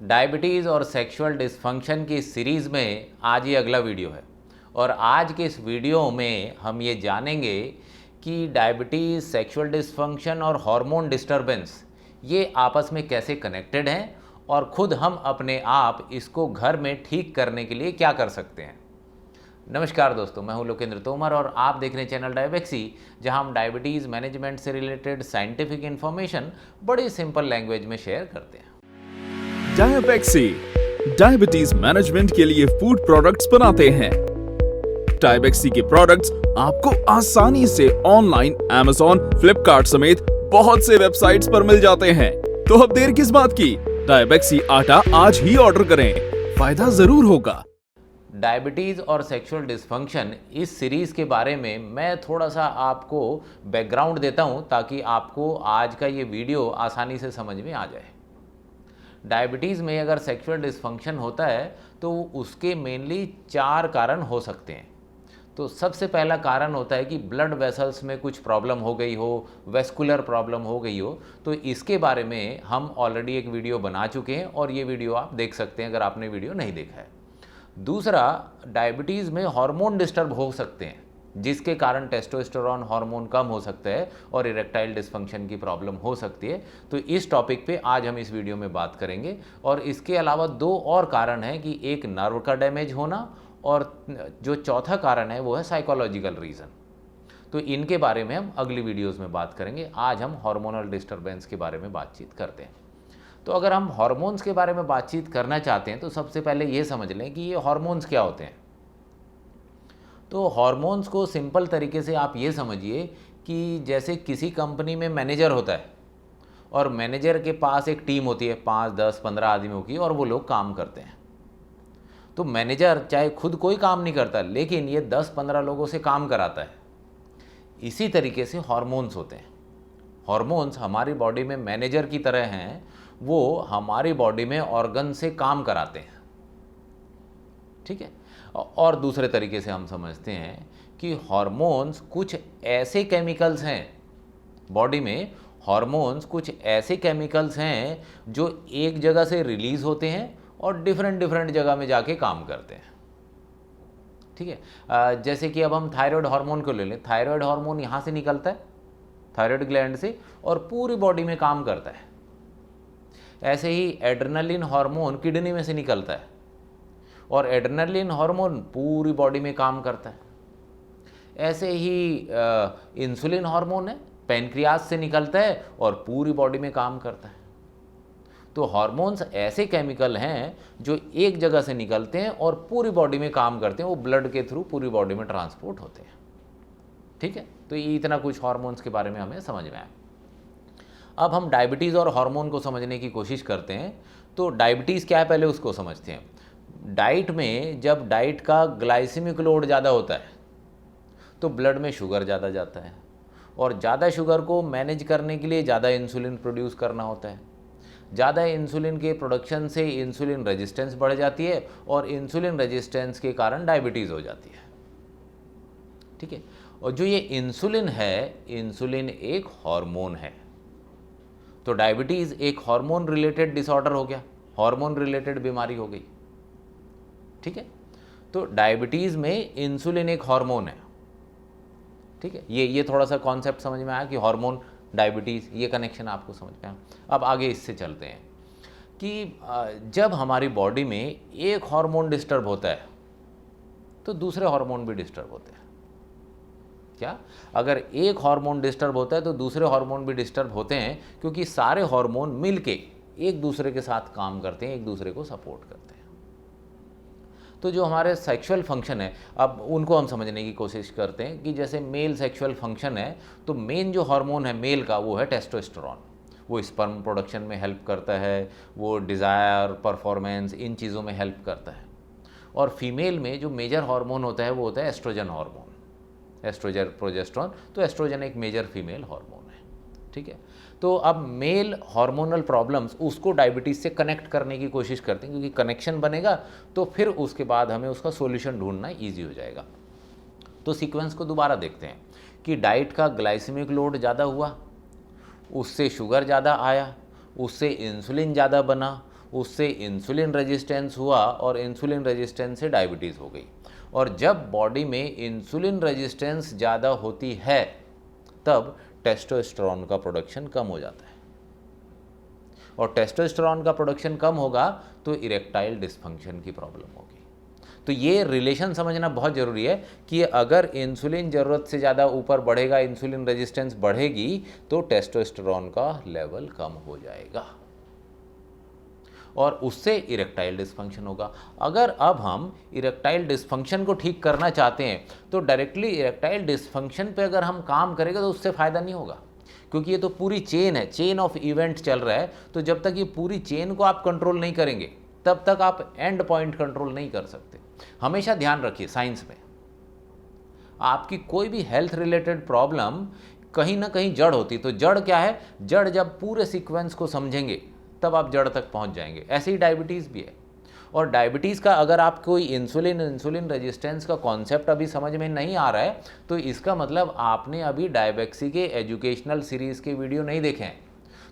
Diabetes और sexual dysfunction की series में आज ये अगला वीडियो है और आज के इस वीडियो में हम ये जानेंगे कि डायबिटीज़, सेक्सुअल डिसफंक्शन और हार्मोन डिस्टरबेंस ये आपस में कैसे कनेक्टेड हैं और ख़ुद हम अपने आप इसको घर में ठीक करने के लिए क्या कर सकते हैं। नमस्कार दोस्तों, मैं हूं लोकेंद्र तोमर और आप देख रहे हैं चैनल डायबेक्सी, जहां हम डायबिटीज़ मैनेजमेंट से रिलेटेड साइंटिफिक इन्फॉर्मेशन बड़ी सिंपल लैंग्वेज में शेयर करते हैं। डायबेक्सी डायबिटीज मैनेजमेंट के लिए फूड प्रोडक्ट्स बनाते हैं। डायबेक्सी के प्रोडक्ट्स आपको आसानी से ऑनलाइन Amazon, फ्लिपकार्ट समेत बहुत से वेबसाइट्स पर मिल जाते हैं। तो अब देर किस बात की, डायबेक्सी आटा आज ही ऑर्डर करें, फायदा जरूर होगा। डायबिटीज़ और सेक्सुअल डिसफंक्शन इस सीरीज़ के बारे में मैं थोड़ा सा आपको बैकग्राउंड देता हूं ताकि आपको आज का ये वीडियो आसानी से समझ में आ जाए। डायबिटीज़ में अगर सेक्सुअल डिसफंक्शन होता है तो उसके मेनली 4 कारण हो सकते हैं। तो सबसे पहला कारण होता है कि ब्लड वेसल्स में कुछ प्रॉब्लम हो गई हो, वेस्कुलर प्रॉब्लम हो गई हो। तो इसके बारे में हम ऑलरेडी एक वीडियो बना चुके हैं और ये वीडियो आप देख सकते हैं अगर आपने वीडियो नहीं देखा है। दूसरा, डायबिटीज़ में हार्मोन डिस्टर्ब हो सकते हैं जिसके कारण टेस्टोस्टेरोन हार्मोन कम हो सकता है और इरेक्टाइल डिस्फंक्शन की प्रॉब्लम हो सकती है। तो इस टॉपिक पे आज हम इस वीडियो में बात करेंगे। और इसके अलावा 2 और कारण हैं कि एक नर्व का डैमेज होना और जो चौथा कारण है वो है साइकोलॉजिकल रीज़न। तो इनके बारे में हम अगली वीडियोज़ में बात करेंगे। आज हम हार्मोनल डिस्टर्बेंस के बारे में बातचीत करते हैं। तो अगर हम हार्मोन्स के बारे में बातचीत करना चाहते हैं तो सबसे पहले ये समझ लें कि ये हार्मोन्स क्या होते हैं। तो हार्मोन्स को सिंपल तरीके से आप ये समझिए कि जैसे किसी कंपनी में मैनेजर होता है और मैनेजर के पास एक टीम होती है 5, 10, 15 आदमियों की और वो लोग काम करते हैं। तो मैनेजर चाहे खुद कोई काम नहीं करता लेकिन ये 10-15 लोगों से काम कराता है। इसी तरीके से हार्मोन्स होते हैं। हार्मोन्स हमारी बॉडी में मैनेजर की तरह हैं, वो हमारी बॉडी में ऑर्गन से काम कराते हैं। ठीक है। और दूसरे तरीके से हम समझते हैं कि हार्मोन्स कुछ ऐसे केमिकल्स हैं बॉडी में, हार्मोन्स कुछ ऐसे केमिकल्स हैं जो एक जगह से रिलीज होते हैं और डिफरेंट जगह में जाके काम करते हैं। ठीक है। जैसे कि अब हम थायराइड हार्मोन को ले लें। थायराइड हार्मोन यहाँ से निकलता है थायराइड ग्लैंड से और पूरी बॉडी में काम करता है। ऐसे ही एड्रेनलिन हार्मोन किडनी में से निकलता है और एड्रेनलिन हार्मोन पूरी बॉडी में काम करता है। ऐसे ही इंसुलिन हार्मोन है, पैनक्रियाज से निकलता है और पूरी बॉडी में काम करता है। तो हार्मोन्स ऐसे केमिकल हैं जो एक जगह से निकलते हैं और पूरी बॉडी में काम करते हैं, वो ब्लड के थ्रू पूरी बॉडी में ट्रांसपोर्ट होते हैं। ठीक है। तो ये इतना कुछ हार्मोन्स के बारे में हमें समझ में आया। अब हम डायबिटीज़ और हार्मोन को समझने की कोशिश करते हैं। तो डायबिटीज़ क्या है पहले उसको समझते हैं। डाइट में जब डाइट का ग्लाइसेमिक लोड ज़्यादा होता है तो ब्लड में शुगर ज़्यादा जाता है और ज़्यादा शुगर को मैनेज करने के लिए ज़्यादा इंसुलिन प्रोड्यूस करना होता है। ज़्यादा इंसुलिन के प्रोडक्शन से इंसुलिन रेजिस्टेंस बढ़ जाती है और इंसुलिन रेजिस्टेंस के कारण डायबिटीज़ हो जाती है। ठीक है। और जो ये इंसुलिन है, इंसुलिन एक हार्मोन है। तो डायबिटीज़ एक हार्मोन रिलेटेड डिसऑर्डर हो गया, हार्मोन रिलेटेड बीमारी हो गई। ठीक है। तो डायबिटीज़ में इंसुलिन एक हार्मोन है। ठीक है। ये थोड़ा सा कॉन्सेप्ट समझ में आया कि हार्मोन डायबिटीज़, ये कनेक्शन आपको समझ में आया। अब आगे इससे चलते हैं कि जब हमारी बॉडी में एक हार्मोन डिस्टर्ब होता है तो दूसरे हार्मोन भी डिस्टर्ब होते हैं। क्या? अगर एक हार्मोन डिस्टर्ब होता है तो दूसरे हार्मोन भी डिस्टर्ब होते हैं, क्योंकि सारे हार्मोन मिलके एक दूसरे के साथ काम करते हैं, एक दूसरे को सपोर्ट करते हैं। तो जो हमारे सेक्सुअल फंक्शन है, अब उनको हम समझने की कोशिश करते हैं कि जैसे मेल सेक्सुअल फंक्शन है तो मेन जो हार्मोन है मेल का वो है टेस्टोस्टेरोन। वो स्पर्म प्रोडक्शन में हेल्प करता है, वो डिज़ायर, परफॉर्मेंस, इन चीज़ों में हेल्प करता है। और फीमेल में जो मेजर हार्मोन होता है वो होता है एस्ट्रोजन हार्मोन, एस्ट्रोजन, प्रोजेस्टेरोन। तो एस्ट्रोजन एक मेजर फीमेल हार्मोन है। ठीक है। तो अब मेल हार्मोनल प्रॉब्लम्स उसको डायबिटीज़ से कनेक्ट करने की कोशिश करते हैं, क्योंकि कनेक्शन बनेगा तो फिर उसके बाद हमें उसका सॉल्यूशन ढूंढना ईजी हो जाएगा। तो सीक्वेंस को दोबारा देखते हैं कि डाइट का ग्लाइसेमिक लोड ज़्यादा हुआ, उससे शुगर ज़्यादा आया, उससे इंसुलिन ज़्यादा बना, उससे इंसुलिन रेजिस्टेंस हुआ और इंसुलिन रेजिस्टेंस से डायबिटीज़ हो गई। और जब बॉडी में इंसुलिन रेजिस्टेंस ज़्यादा होती है तब टेस्टोस्टेरोन का प्रोडक्शन कम हो जाता है, और टेस्टोस्टेरोन का प्रोडक्शन कम होगा तो इरेक्टाइल डिस्फंक्शन की प्रॉब्लम होगी। तो ये रिलेशन समझना बहुत ज़रूरी है कि अगर इंसुलिन ज़रूरत से ज़्यादा ऊपर बढ़ेगा, इंसुलिन रेजिस्टेंस बढ़ेगी, तो टेस्टोस्टेरोन का लेवल कम हो जाएगा और उससे इरेक्टाइल डिस्फंक्शन होगा। अगर अब हम इरेक्टाइल डिस्फंक्शन को ठीक करना चाहते हैं तो डायरेक्टली इरेक्टाइल डिस्फंक्शन पे अगर हम काम करेंगे तो उससे फ़ायदा नहीं होगा, क्योंकि ये तो पूरी चेन है, चेन ऑफ इवेंट चल रहा है। तो जब तक ये पूरी चेन को आप कंट्रोल नहीं करेंगे तब तक आप एंड पॉइंट कंट्रोल नहीं कर सकते। हमेशा ध्यान रखिए, साइंस में आपकी कोई भी हेल्थ रिलेटेड प्रॉब्लम कहीं ना कहीं जड़ होती है। तो जड़ क्या है? जड़ जब पूरे सीक्वेंस को समझेंगे तब आप जड़ तक पहुंच जाएंगे। ऐसे ही डायबिटीज़ भी है। और डायबिटीज़ का अगर आप कोई इंसुलिन रेजिस्टेंस का कॉन्सेप्ट अभी समझ में नहीं आ रहा है तो इसका मतलब आपने अभी डायबेक्सी के एजुकेशनल सीरीज़ के वीडियो नहीं देखे हैं।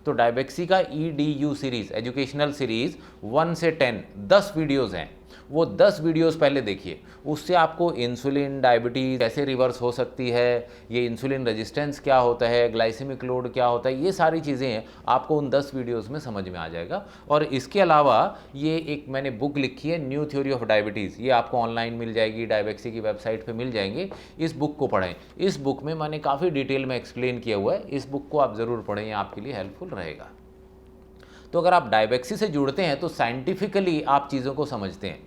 तो डायबेक्सी का EDU सीरीज़, एजुकेशनल सीरीज़ 1 से 10 वीडियोज़ हैं, वो 10 वीडियोस पहले देखिए। उससे आपको इंसुलिन, डायबिटीज़ कैसे रिवर्स हो सकती है, ये इंसुलिन रेजिस्टेंस क्या होता है, ग्लाइसेमिक लोड क्या होता है, ये सारी चीज़ें हैं आपको उन 10 वीडियोस में समझ में आ जाएगा। और इसके अलावा ये एक मैंने बुक लिखी है, न्यू थ्योरी ऑफ डायबिटीज़, ये आपको ऑनलाइन मिल जाएगी, डायबेक्सी की वेबसाइट पर मिल जाएंगे। इस बुक को पढ़ें। इस बुक में मैंने काफ़ी डिटेल में एक्सप्लेन किया हुआ है। इस बुक को आप ज़रूर पढ़ें, ये आपके लिए हेल्पफुल रहेगा। तो अगर आप डायबेक्सी से जुड़ते हैं तो साइंटिफिकली आप चीज़ों को समझते हैं,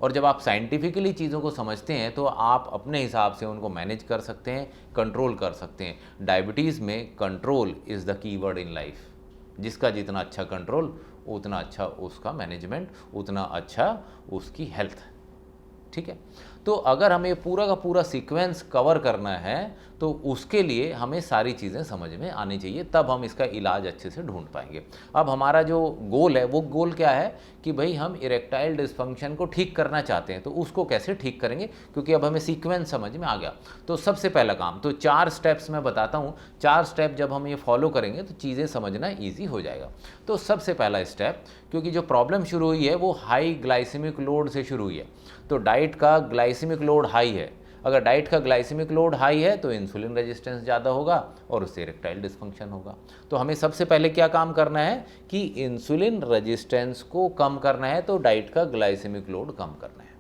और जब आप साइंटिफिकली चीज़ों को समझते हैं तो आप अपने हिसाब से उनको मैनेज कर सकते हैं, कंट्रोल कर सकते हैं। डायबिटीज़ में control is the keyword in life. जिसका जितना अच्छा कंट्रोल उतना अच्छा उसका मैनेजमेंट, उतना अच्छा उसकी हेल्थ। ठीक है। तो अगर हमें पूरा का पूरा सीक्वेंस कवर करना है तो उसके लिए हमें सारी चीज़ें समझ में आनी चाहिए, तब हम इसका इलाज अच्छे से ढूंढ पाएंगे। अब हमारा जो गोल है वो गोल क्या है कि भाई हम इरेक्टाइल डिस्फंक्शन को ठीक करना चाहते हैं, तो उसको कैसे ठीक करेंगे, क्योंकि अब हमें सीक्वेंस समझ में आ गया। तो सबसे पहला काम, तो 4 स्टेप्स मैं बताता हूँ। 4 स्टेप जब हम ये फॉलो करेंगे तो चीज़ें समझना ईजी हो जाएगा। तो सबसे पहला स्टेप, क्योंकि जो प्रॉब्लम शुरू हुई है वो हाई ग्लाइसेमिक लोड से शुरू हुई है, तो डाइट का ग्लाइसेमिक लोड हाई है। अगर डाइट का ग्लाइसेमिक लोड हाई है तो इंसुलिन रेजिस्टेंस ज़्यादा होगा और उससे इरेक्टाइल डिस्फंक्शन होगा। तो हमें सबसे पहले क्या काम करना है कि इंसुलिन रेजिस्टेंस को कम करना है, तो डाइट का ग्लाइसेमिक लोड कम करना है।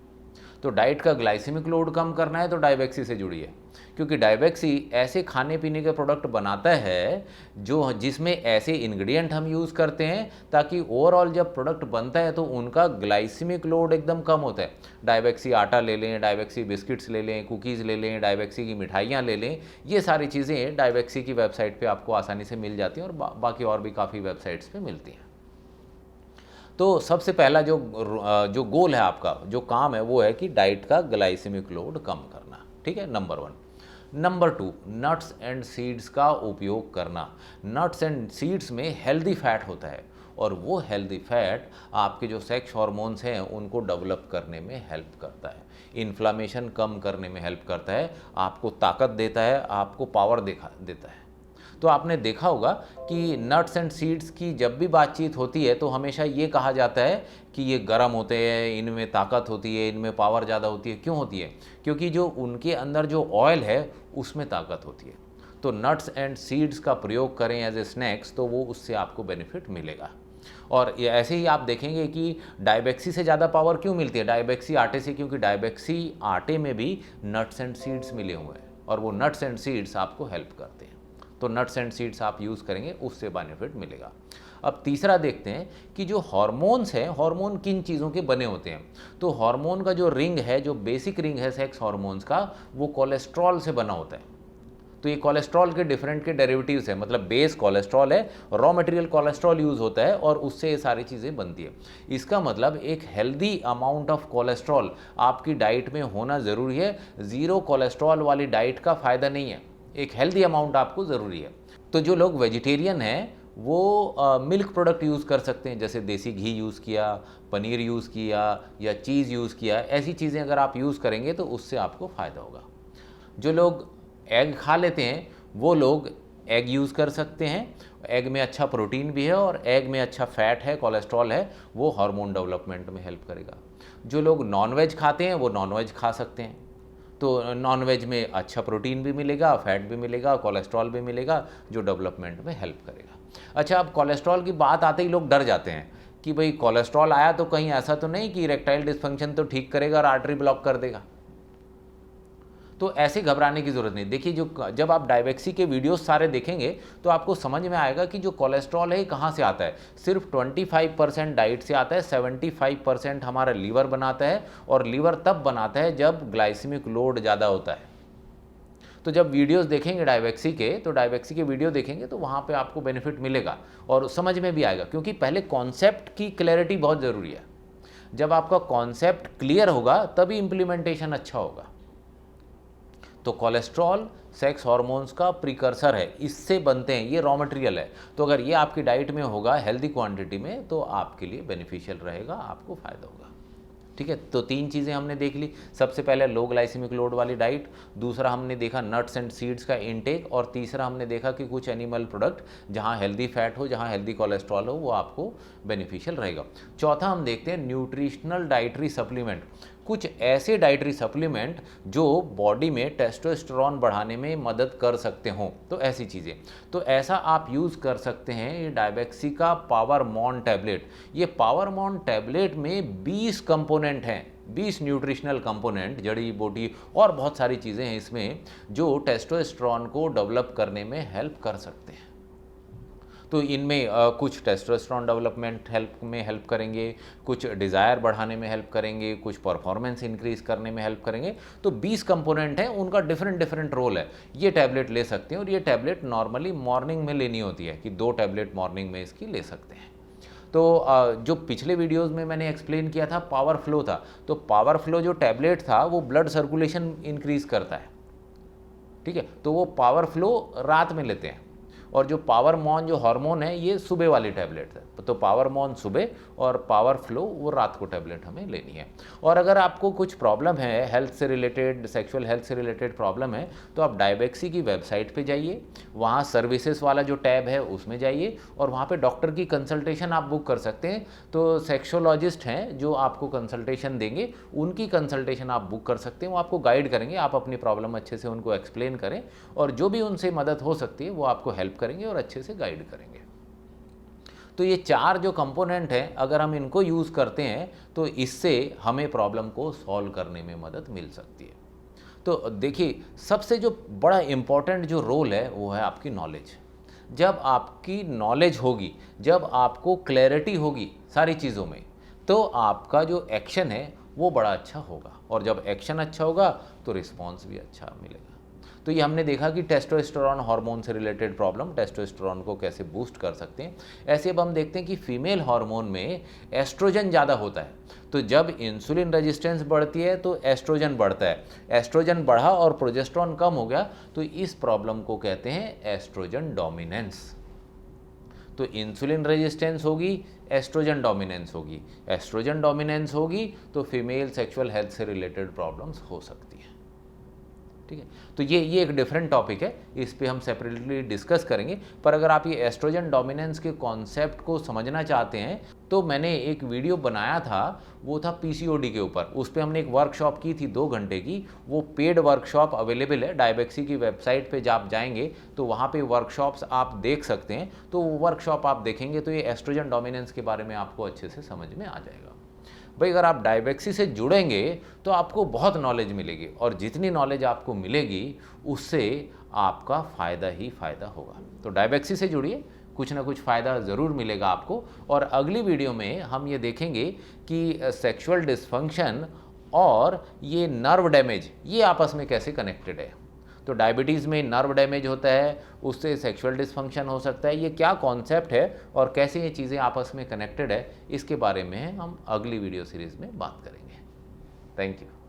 तो डाइट का ग्लाइसेमिक लोड कम करना है तो डायबेक्सी से जुड़ी है, क्योंकि डायबेक्सी ऐसे खाने पीने के प्रोडक्ट बनाता है जिसमें ऐसे इंग्रेडिएंट हम यूज़ करते हैं ताकि ओवरऑल जब प्रोडक्ट बनता है तो उनका ग्लाइसेमिक लोड एकदम कम होता है। डायबेक्सी आटा ले लें, डायबेक्सी बिस्किट्स ले लें, कुकीज़ ले लें, डायबेक्सी की मिठाइयाँ ले लें, ये सारी चीज़ें डायबेक्सी की वेबसाइट पर आपको आसानी से मिल जाती हैं और बाकी और भी काफ़ी वेबसाइट्स पर मिलती हैं। तो सबसे पहला जो गोल है आपका, जो काम है वो है कि डाइट का ग्लाइसेमिक लोड कम करना। ठीक है, number 1। Number 2, nuts and seeds का उपयोग करना। नट्स एंड सीड्स में हेल्दी फैट होता है और वो हेल्दी फैट आपके जो सेक्स हार्मोन्स हैं उनको डेवलप करने में हेल्प करता है, इन्फ्लामेशन कम करने में हेल्प करता है, आपको ताकत देता है, आपको पावर देता है। तो आपने देखा होगा कि नट्स एंड सीड्स की जब भी बातचीत होती है तो हमेशा ये कहा जाता है कि ये गर्म होते हैं, इनमें ताकत होती है, इनमें पावर ज़्यादा होती है। क्यों होती है? क्योंकि जो उनके अंदर जो ऑयल है उसमें ताकत होती है। तो नट्स एंड सीड्स का प्रयोग करें एज ए स्नैक्स तो वो उससे आपको बेनिफिट मिलेगा। और ऐसे ही आप देखेंगे कि डायबेक्सी से ज़्यादा पावर क्यों मिलती है? डायबेक्सी आटे से, क्योंकि डायबेक्सी आटे में भी नट्स एंड सीड्स मिले हुए हैं और वो नट्स एंड सीड्स आपको हेल्प करते हैं। तो नट्स एंड सीड्स आप यूज़ करेंगे, उससे बेनिफिट मिलेगा। अब तीसरा देखते हैं कि जो हार्मोन्स हैं, हार्मोन किन चीज़ों के बने होते हैं। तो हार्मोन का जो रिंग है, जो बेसिक रिंग है सेक्स हार्मोन्स का, वो कोलेस्ट्रॉल से बना होता है। तो ये कोलेस्ट्रॉल के डिफरेंट के डेरिवेटिव्स है, मतलब बेस कोलेस्ट्रॉल है, रॉ मटेरियल कोलेस्ट्रॉल यूज़ होता है और उससे ये सारी चीज़ें बनती है। इसका मतलब एक हेल्दी अमाउंट ऑफ कोलेस्ट्रॉल आपकी डाइट में होना ज़रूरी है। ज़ीरो कोलेस्ट्रॉल वाली डाइट का फ़ायदा नहीं है, एक हेल्दी अमाउंट आपको ज़रूरी है। तो जो लोग वेजिटेरियन हैं वो मिल्क प्रोडक्ट यूज़ कर सकते हैं, जैसे देसी घी यूज़ किया, पनीर यूज़ किया या चीज़ यूज़ किया। ऐसी चीज़ें अगर आप यूज़ करेंगे तो उससे आपको फ़ायदा होगा। जो लोग एग खा लेते हैं वो लोग एग यूज़ कर सकते हैं। एग में अच्छा प्रोटीन भी है और एग में अच्छा फैट है, कोलेस्ट्रॉल है, वो हार्मोन डेवलपमेंट में हेल्प करेगा। जो लोग नॉनवेज खाते हैं वो नॉनवेज खा सकते हैं, तो नॉनवेज में अच्छा प्रोटीन भी मिलेगा, फैट भी मिलेगा, कोलेस्ट्रॉल भी मिलेगा, जो डेवलपमेंट में हेल्प करेगा। अच्छा, अब कोलेस्ट्रॉल की बात आते ही लोग डर जाते हैं कि भाई कोलेस्ट्रॉल आया तो कहीं ऐसा तो नहीं कि इरेक्टाइल डिस्फंक्शन तो ठीक करेगा और आर्टरी ब्लॉक कर देगा। तो ऐसे घबराने की ज़रूरत नहीं। देखिए, जब आप डायबेक्सी के वीडियोस सारे देखेंगे तो आपको समझ में आएगा कि जो कोलेस्ट्रॉल है कहाँ से आता है। सिर्फ 25% डाइट से आता है, 75% हमारा लीवर बनाता है, और लीवर तब बनाता है जब ग्लाइसेमिक लोड ज़्यादा होता है। तो जब वीडियोस देखेंगे डायबेक्सी के, तो डायबेक्सी के वीडियो देखेंगे तो वहाँ पे आपको बेनिफिट मिलेगा और समझ में भी आएगा, क्योंकि पहले कॉन्सेप्ट की क्लैरिटी बहुत ज़रूरी है। जब आपका कॉन्सेप्ट क्लियर होगा तभी इम्प्लीमेंटेशन अच्छा होगा। तो कोलेस्ट्रॉल सेक्स हार्मोन्स का प्रीकर्सर है, इससे बनते हैं, ये रॉ मटेरियल है। तो अगर ये आपकी डाइट में होगा हेल्दी क्वांटिटी में तो आपके लिए बेनिफिशियल रहेगा, आपको फ़ायदा होगा। ठीक है, तो 3 चीज़ें हमने देख ली। सबसे पहले लो ग्लाइसेमिक लोड वाली डाइट, दूसरा हमने देखा नट्स एंड सीड्स का इनटेक, और तीसरा हमने देखा कि कुछ एनिमल प्रोडक्ट जहाँ हेल्दी फैट हो, जहाँ हेल्दी कोलेस्ट्रॉल हो, वो आपको बेनिफिशियल रहेगा। चौथा हम देखते हैं न्यूट्रिशनल डाइटरी सप्लीमेंट, कुछ ऐसे डाइटरी सप्लीमेंट जो बॉडी में टेस्टोस्टेरोन बढ़ाने में मदद कर सकते हों, तो ऐसी चीज़ें। तो ऐसा आप यूज़ कर सकते हैं ये डायबेक्सी का पावरमॉन टैबलेट। ये पावरमॉन टैबलेट में 20 कंपोनेंट हैं, 20 न्यूट्रिशनल कंपोनेंट, जड़ी बूटी और बहुत सारी चीज़ें हैं इसमें जो टेस्टोस्टेरोन को डेवलप करने में हेल्प कर सकते हैं। तो इनमें कुछ टेस्टोस्टेरोन डेवलपमेंट हेल्प करेंगे, कुछ डिज़ायर बढ़ाने में हेल्प करेंगे, कुछ परफॉर्मेंस इंक्रीज़ करने में हेल्प करेंगे। तो 20 कंपोनेंट हैं, उनका डिफरेंट रोल है। ये टैबलेट ले सकते हैं, और ये टैबलेट नॉर्मली मॉर्निंग में लेनी होती है कि 2 टैबलेट मॉर्निंग में इसकी ले सकते हैं। तो जो पिछले वीडियोस में मैंने एक्सप्लेन किया था पावर फ्लो था, तो पावर फ्लो जो टैबलेट था वो ब्लड सर्कुलेशन इंक्रीज़ करता है। ठीक है, तो वो पावर फ्लो रात में लेते हैं, और जो पावरमॉन जो हार्मोन है ये सुबह वाली टैबलेट है। तो पावरमॉन सुबह और पावर फ्लो वो रात को टैबलेट हमें लेनी है। और अगर आपको कुछ प्रॉब्लम है हेल्थ से रिलेटेड, सेक्सुअल हेल्थ से रिलेटेड प्रॉब्लम है, तो आप डायबेक्सी की वेबसाइट पे जाइए, वहाँ सर्विसेज वाला जो टैब है उसमें जाइए, और वहाँ पे डॉक्टर की कंसल्टेशन आप बुक कर सकते हैं। तो सेक्सोलॉजिस्ट हैं जो आपको कंसल्टेशन देंगे, उनकी कंसल्टेशन आप बुक कर सकते हैं, वो आपको गाइड करेंगे। आप अपनी प्रॉब्लम अच्छे से उनको एक्सप्लेन करें, और जो भी उनसे मदद हो सकती है वो आपको हेल्प करेंगे और अच्छे से गाइड करेंगे। तो ये 4 जो कंपोनेंट हैं, अगर हम इनको यूज़ करते हैं तो इससे हमें प्रॉब्लम को सॉल्व करने में मदद मिल सकती है। तो देखिए, सबसे जो बड़ा इम्पॉर्टेंट जो रोल है वो है आपकी नॉलेज। जब आपकी नॉलेज होगी, जब आपको क्लैरिटी होगी सारी चीज़ों में, तो आपका जो एक्शन है वो बड़ा अच्छा होगा, और जब एक्शन अच्छा होगा तो रिस्पॉन्स भी अच्छा मिलेगा। तो ये हमने देखा कि टेस्टोस्टेरोन हार्मोन से रिलेटेड प्रॉब्लम, टेस्टोस्टेरोन को कैसे बूस्ट कर सकते हैं। ऐसे अब हम देखते हैं कि फीमेल हार्मोन में एस्ट्रोजन ज़्यादा होता है, तो जब इंसुलिन रेजिस्टेंस बढ़ती है तो एस्ट्रोजन बढ़ता है। एस्ट्रोजन बढ़ा और प्रोजेस्टेरोन कम हो गया, तो इस प्रॉब्लम को कहते हैं एस्ट्रोजन डोमिनेंस। तो इंसुलिन रेजिस्टेंस होगी, एस्ट्रोजन डोमिनेंस होगी, एस्ट्रोजन डोमिनेंस होगी तो फीमेल सेक्सुअल हेल्थ से रिलेटेड प्रॉब्लम्स हो सकती हैं। ठीक है, तो ये एक डिफरेंट टॉपिक है, इस पे हम सेपरेटली डिस्कस करेंगे। पर अगर आप ये एस्ट्रोजन डोमिनेंस के कॉन्सेप्ट को समझना चाहते हैं तो मैंने एक वीडियो बनाया था, वो था पीसीओडी के ऊपर। उस पर हमने एक वर्कशॉप की थी 2 घंटे की, वो पेड वर्कशॉप अवेलेबल है डायबेक्सी की वेबसाइट पे। जब आप जाएंगे तो वहाँ पे वर्कशॉप्स आप देख सकते हैं, तो वो वर्कशॉप आप देखेंगे तो ये एस्ट्रोजन डोमिनेंस के बारे में आपको अच्छे से समझ में आ जाएगा। भाई, अगर आप डायबेक्सी से जुड़ेंगे तो आपको बहुत नॉलेज मिलेगी, और जितनी नॉलेज आपको मिलेगी उससे आपका फ़ायदा ही फ़ायदा होगा। तो डायबेक्सी से जुड़िए, कुछ ना कुछ फ़ायदा ज़रूर मिलेगा आपको। और अगली वीडियो में हम ये देखेंगे कि सेक्सुअल डिस्फंक्शन और ये नर्व डैमेज ये आपस में कैसे कनेक्टेड है। तो डायबिटीज़ में नर्व डैमेज होता है, उससे सेक्सुअल डिस्फंक्शन हो सकता है। ये क्या कॉन्सेप्ट है और कैसे ये चीज़ें आपस में कनेक्टेड है, इसके बारे में हम अगली वीडियो सीरीज़ में बात करेंगे। Thank you.